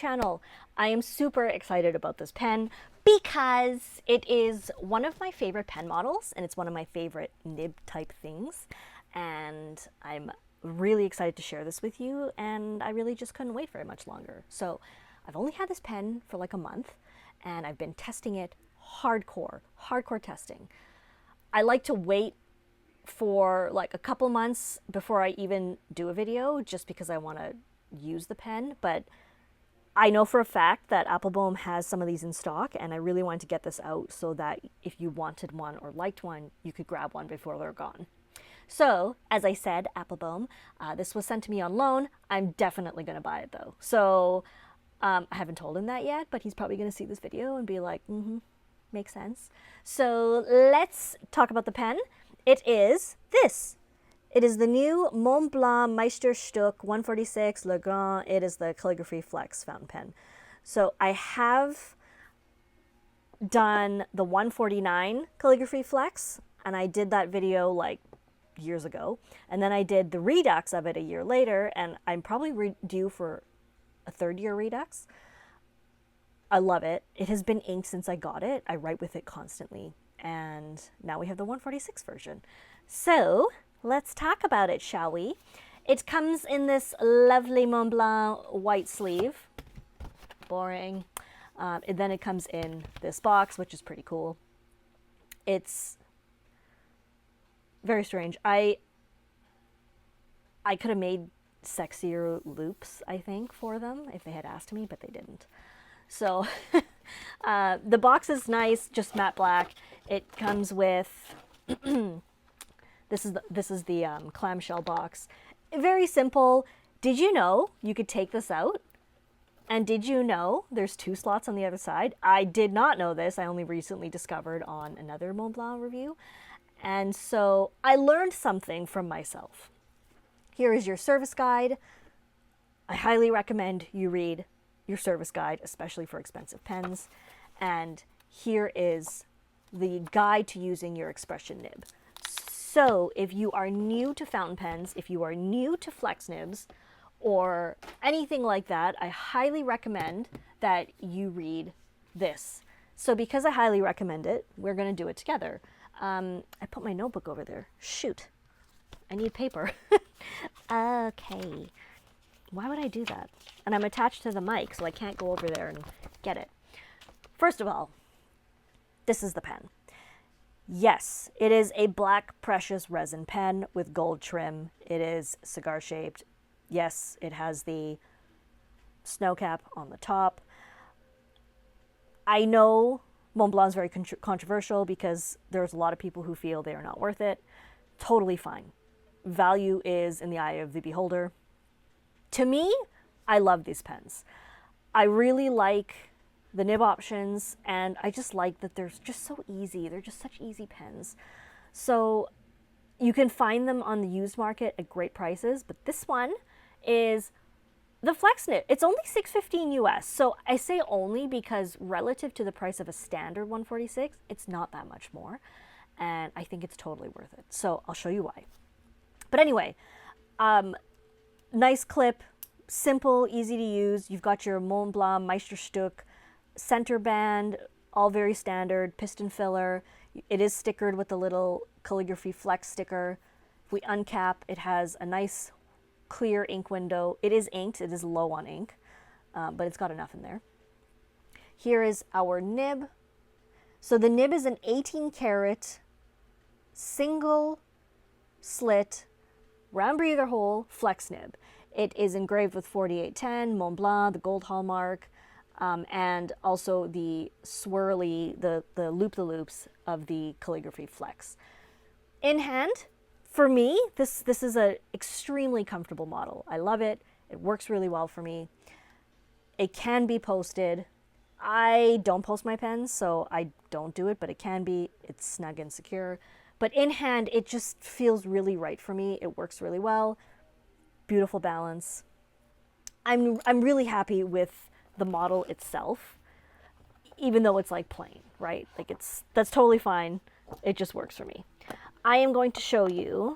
channel. I am super excited about this pen because it is one of my favorite pen models and it's one of my favorite nib type things, and I'm really excited to share this with you, and I really just couldn't wait very much longer. So I've only had this pen for like a month and I've been testing it hardcore testing. I like to wait for like a couple months before I even do a video just because I want to use the pen, but I know for a fact that Appelboom has some of these in stock, and I really wanted to get this out so that if you wanted one or liked one, you could grab one before they're gone. So, as I said, Appelboom, this was sent to me on loan. I'm definitely going to buy it though. So, I haven't told him that yet, but he's probably going to see this video and be like, makes sense. So, let's talk about the pen. It is this. It is the new Montblanc Meisterstu 146 LeGrand. It is the Calligraphy Flex fountain pen. So I have done the 149 Calligraphy Flex, and I did that video like years ago. And then I did the redux of it a year later, and I'm probably due for a third-year redux. I love it. It has been inked since I got it. I write with it constantly. And now we have the 146 version. So let's talk about it, shall we? It comes in this lovely Montblanc white sleeve. Boring. And then it comes in this box, which is pretty cool. It's very strange. I could have made sexier loops, I think, for them if they had asked me, but they didn't. So the box is nice, just matte black. It comes with this is the clamshell box. Very simple. Did you know you could take this out? And did you know there's 2 slots on the other side? I did not know this. I only recently discovered on another Montblanc review. And so I learned something from myself. Here is your service guide. I highly recommend you read your service guide, especially for expensive pens. And here is the guide to using your expression nib. So if you are new to fountain pens, if you are new to flex nibs, or anything like that, I highly recommend that you read this. So because I highly recommend it, we're going to do it together. I put my notebook over there. Shoot. I need paper. Okay. Why would I do that? And I'm attached to the mic, so I can't go over there and get it. First of all, this is the pen. Yes, it is a black precious resin pen with gold trim. It is cigar shaped. Yes, it has the snow cap on the top. I know Montblanc is very controversial because there's a lot of people who feel they are not worth it. Totally fine. Value is in the eye of the beholder. To me, I love these pens. I really like the nib options, and I just like that they're just so easy. They're just such easy pens. So you can find them on the used market at great prices, but this one is the Flex Nib. It's only $6.15 US. So I say only because relative to the price of a standard 146, it's not that much more. And I think it's totally worth it. So I'll show you why. But anyway, nice clip, simple, easy to use. You've got your Montblanc Meisterstu center band, all very standard, piston filler. It is stickered with the little Calligraphy Flex sticker. If we uncap, it has a nice clear ink window. It is inked, it is low on ink, but it's got enough in there. Here is our nib. So the nib is an 18 karat single slit round breather hole flex nib. It is engraved with 4810, Montblanc, the gold hallmark, and also the swirly, the loop-the-loops of the Calligraphy Flex. In hand, for me, this is an extremely comfortable model. I love it. It works really well for me. It can be posted. I don't post my pens, so I don't do it, but it can be. It's snug and secure. But in hand, it just feels really right for me. It works really well. Beautiful balance. I'm really happy with the model itself, even though it's like plain, right? Like that's totally fine. It just works for me. I am going to show you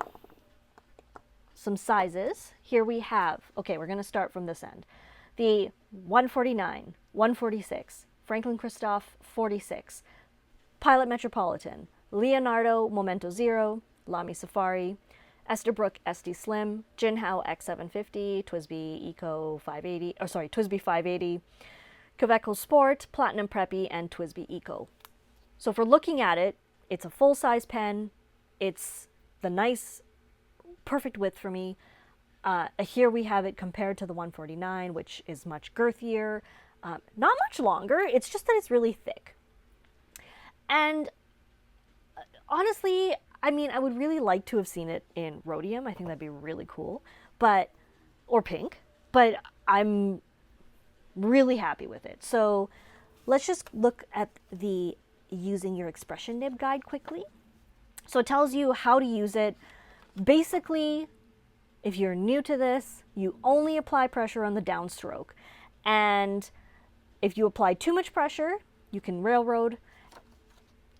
some sizes. Here we have, okay, we're going to start from this end. The 149, 146, Franklin Christoph 46, Pilot Metropolitan, Leonardo Momento Zero, Lamy Safari, Esterbrook SD Slim, Jinhao X750, Twisby Eco 580, oh sorry, Twisby 580, Kaweco Sport, Platinum Preppy, and Twisby Eco. So if we're looking at it, it's a full-size pen. It's the nice, perfect width for me. Here we have it compared to the 149, which is much girthier, not much longer. It's just that it's really thick. And honestly, I mean, I would really like to have seen it in rhodium. I think that'd be really cool, or pink, but I'm really happy with it. So let's just look at the using your expression nib guide quickly. So it tells you how to use it. Basically, if you're new to this, you only apply pressure on the downstroke. And if you apply too much pressure, you can railroad.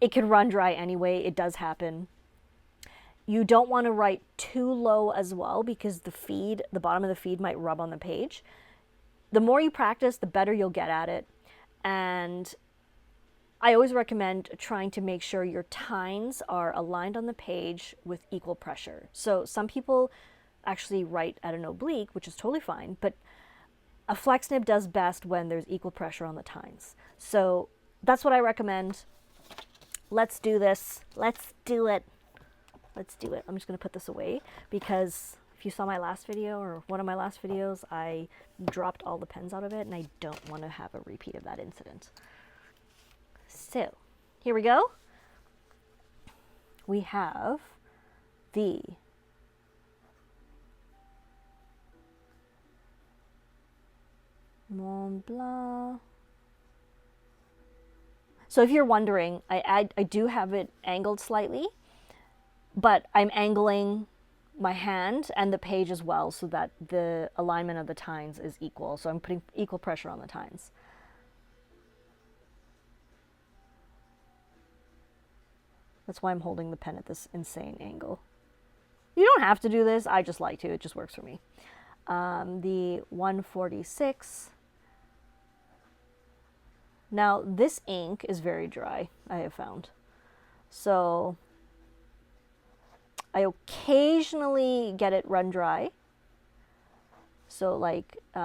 It can run dry anyway. It does happen. You don't want to write too low as well because the bottom of the feed might rub on the page. The more you practice, the better you'll get at it. And I always recommend trying to make sure your tines are aligned on the page with equal pressure. So some people actually write at an oblique, which is totally fine, but a flex nib does best when there's equal pressure on the tines. So that's what I recommend. Let's do this. Let's do it. Let's do it. I'm just going to put this away because if you saw my last video or one of my last videos, I dropped all the pens out of it and I don't want to have a repeat of that incident. So here we go. We have the Montblanc. So if you're wondering, I do have it angled slightly, but I'm angling my hand and the page as well so that the alignment of the tines is equal. So I'm putting equal pressure on the tines. That's why I'm holding the pen at this insane angle. You don't have to do this. I just like to. It just works for me. The 146. Now, this ink is very dry, I have found. So I occasionally get it run dry. So like, oh,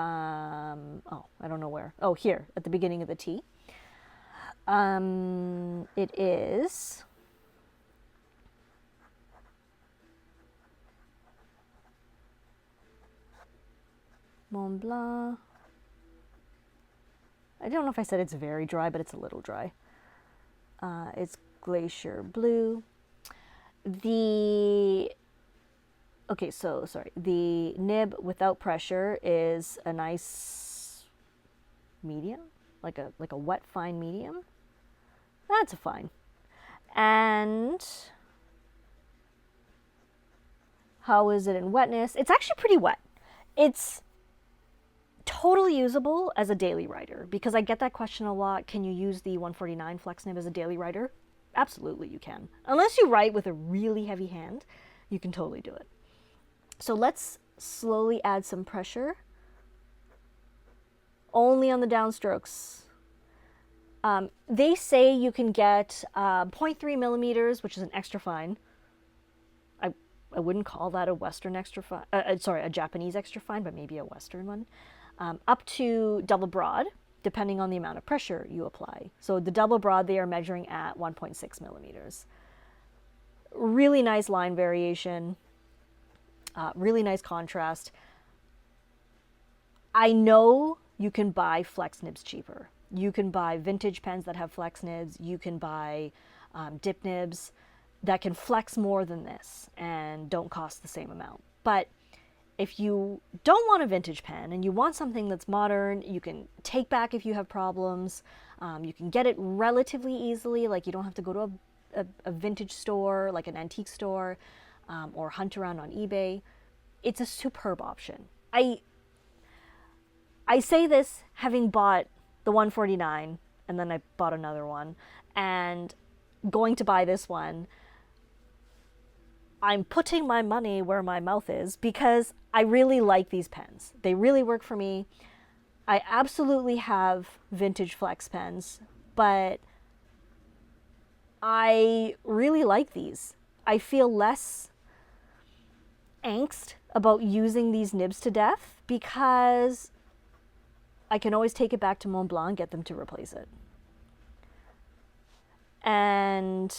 I don't know where. Oh, here, at the beginning of the T. It is Montblanc. I don't know if I said it's very dry, but it's a little dry. It's Glacier Blue. The nib without pressure is a nice medium, like a wet fine medium. That's a fine. And how is it in wetness? It's actually pretty wet. It's totally usable as a daily writer because I get that question a lot. Can you use the 149 flex nib as a daily writer? Absolutely you can. Unless you write with a really heavy hand, you can totally do it. So let's slowly add some pressure. Only on the downstrokes. They say you can get 0.3 millimeters, which is an extra fine. I wouldn't call that a Western extra fine, a Japanese extra fine, but maybe a Western one. Up to double broad, depending on the amount of pressure you apply. So the double broad, they are measuring at 1.6 millimeters. Really nice line variation, really nice contrast. I know you can buy flex nibs cheaper. You can buy vintage pens that have flex nibs. You can buy dip nibs that can flex more than this and don't cost the same amount. But if you don't want a vintage pen and you want something that's modern, you can take back if you have problems. You can get it relatively easily. Like you don't have to go to a vintage store, like an antique store, or hunt around on eBay. It's a superb option. I say this having bought the 149 and then I bought another one and going to buy this one. I'm putting my money where my mouth is because I really like these pens. They really work for me. I absolutely have vintage flex pens, but I really like these. I feel less angst about using these nibs to death because I can always take it back to Montblanc and get them to replace it. And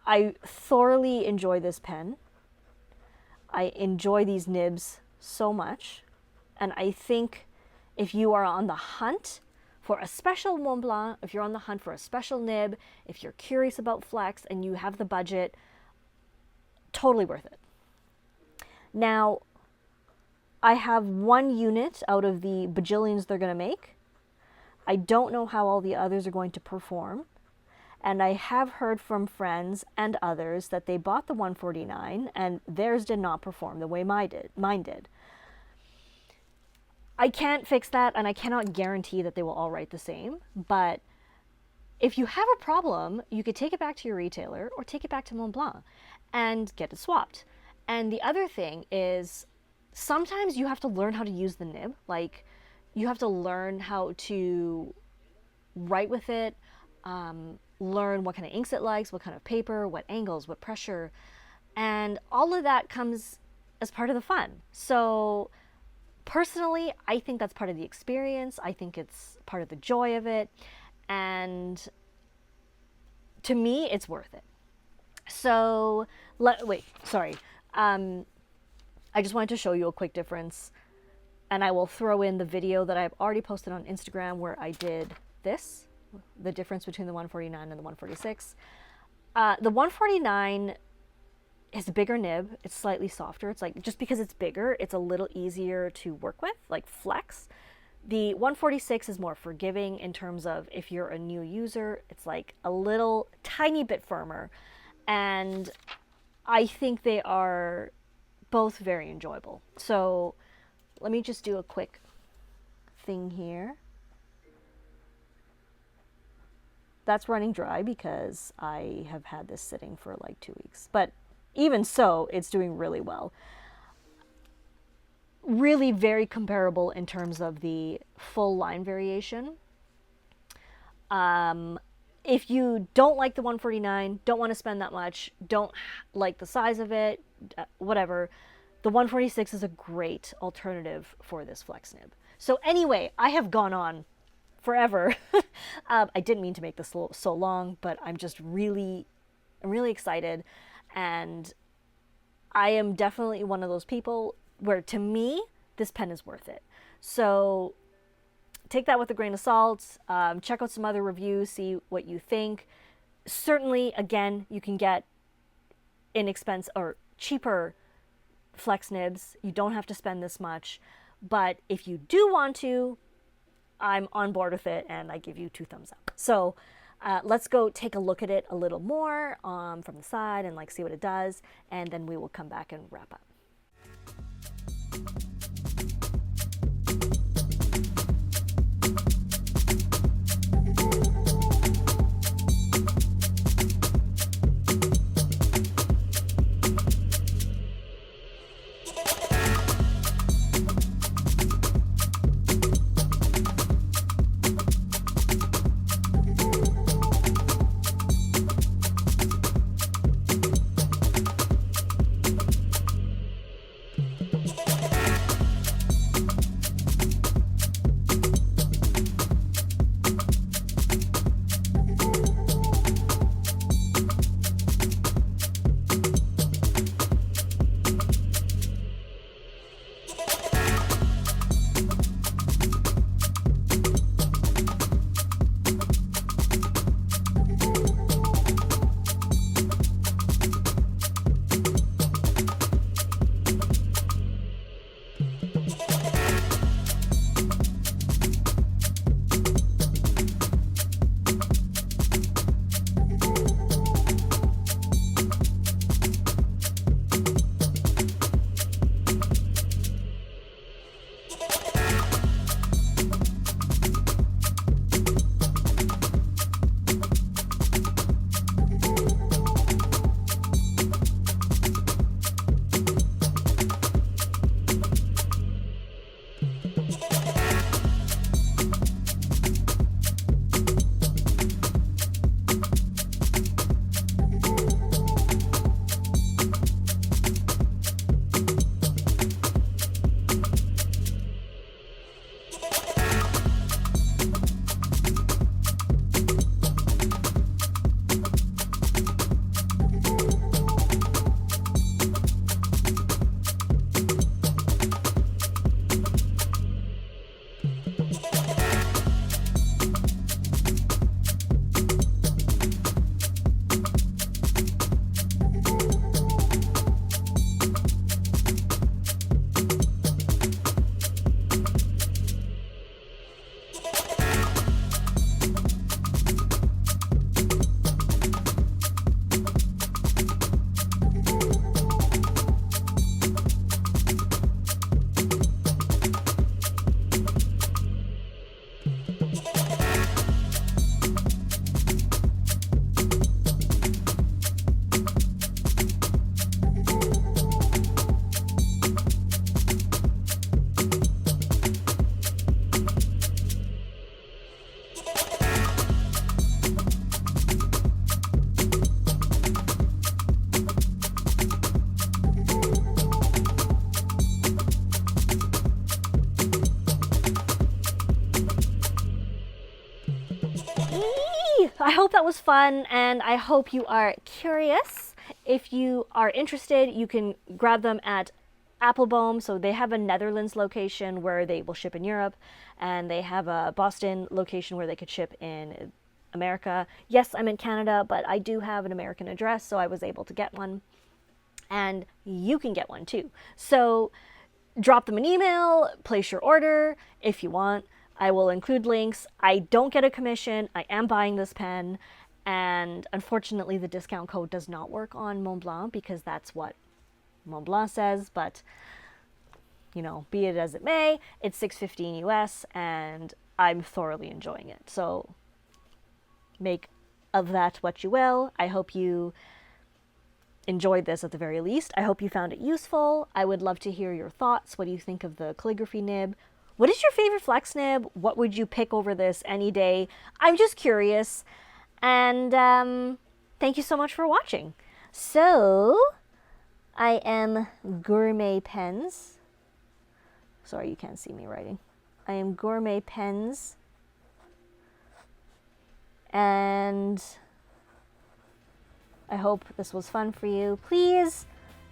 I thoroughly enjoy this pen. I enjoy these nibs so much. And I think if you are on the hunt for a special Montblanc, if you're on the hunt for a special nib, if you're curious about flex and you have the budget, totally worth it. Now, I have one unit out of the bajillions they're going to make. I don't know how all the others are going to perform. And I have heard from friends and others that they bought the 149 and theirs did not perform the way mine did. I can't fix that, and I cannot guarantee that they will all write the same, but if you have a problem, you could take it back to your retailer or take it back to Montblanc and get it swapped. And the other thing is sometimes you have to learn how to use the nib. Like, you have to learn how to write with it, learn what kind of inks it likes, what kind of paper, what angles, what pressure, and all of that comes as part of the fun. So personally, I think that's part of the experience. I think it's part of the joy of it. And to me, it's worth it. So, I just wanted to show you a quick difference. And I will throw in the video that I've already posted on Instagram where I did this, the difference between the 149 and the 146. The 149 is a bigger nib. It's slightly softer. It's like, just because it's bigger, it's a little easier to work with, like flex. The 146 is more forgiving in terms of if you're a new user, it's like a little tiny bit firmer. And I think they are both very enjoyable. So let me just do a quick thing here. That's running dry because I have had this sitting for like 2 weeks. But even so, it's doing really well. Really very comparable in terms of the full line variation. If you don't like the 149, don't want to spend that much, don't like the size of it, whatever, the 146 is a great alternative for this flex nib. So anyway, I have gone on forever. I didn't mean to make this so long, but I'm really excited. And I am definitely one of those people where, to me, this pen is worth it. So take that with a grain of salt. Check out some other reviews, see what you think. Certainly, again, you can get inexpensive or cheaper flex nibs. You don't have to spend this much. But if you do want to, I'm on board with it, and I give you 2 thumbs up. So let's go take a look at it a little more from the side and like see what it does, and then we will come back and wrap up. was fun, and I hope you are curious. If you are interested, you can grab them at Appelboom. So they have a Netherlands location where they will ship in Europe, and they have a Boston location where they could ship in America. Yes, I'm in Canada, but I do have an American address, so I was able to get one. And you can get one too. So drop them an email, place your order if you want. I will include links. I don't get a commission. I am buying this pen. And unfortunately, the discount code does not work on Montblanc because that's what Montblanc says. But, you know, be it as it may, it's $6.15 US and I'm thoroughly enjoying it. So make of that what you will. I hope you enjoyed this at the very least. I hope you found it useful. I would love to hear your thoughts. What do you think of the calligraphy nib? What is your favorite flex nib? What would you pick over this any day? I'm just curious. And thank you so much for watching. So I am Gourmet Pens. Sorry, you can't see me writing. I am Gourmet Pens. And I hope this was fun for you. Please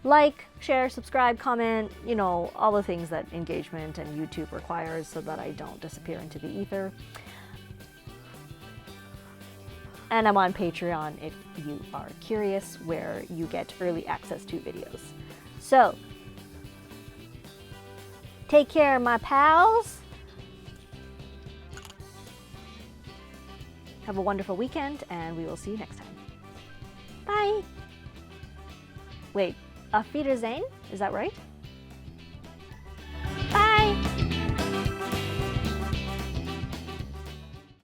like, share, subscribe, comment, you know, all the things that engagement and YouTube requires so that I don't disappear into the ether. And I'm on Patreon if you are curious, where you get early access to videos. So, take care, my pals. Have a wonderful weekend, and we will see you next time. Bye. Wait, auf Wiedersehen? Is that right?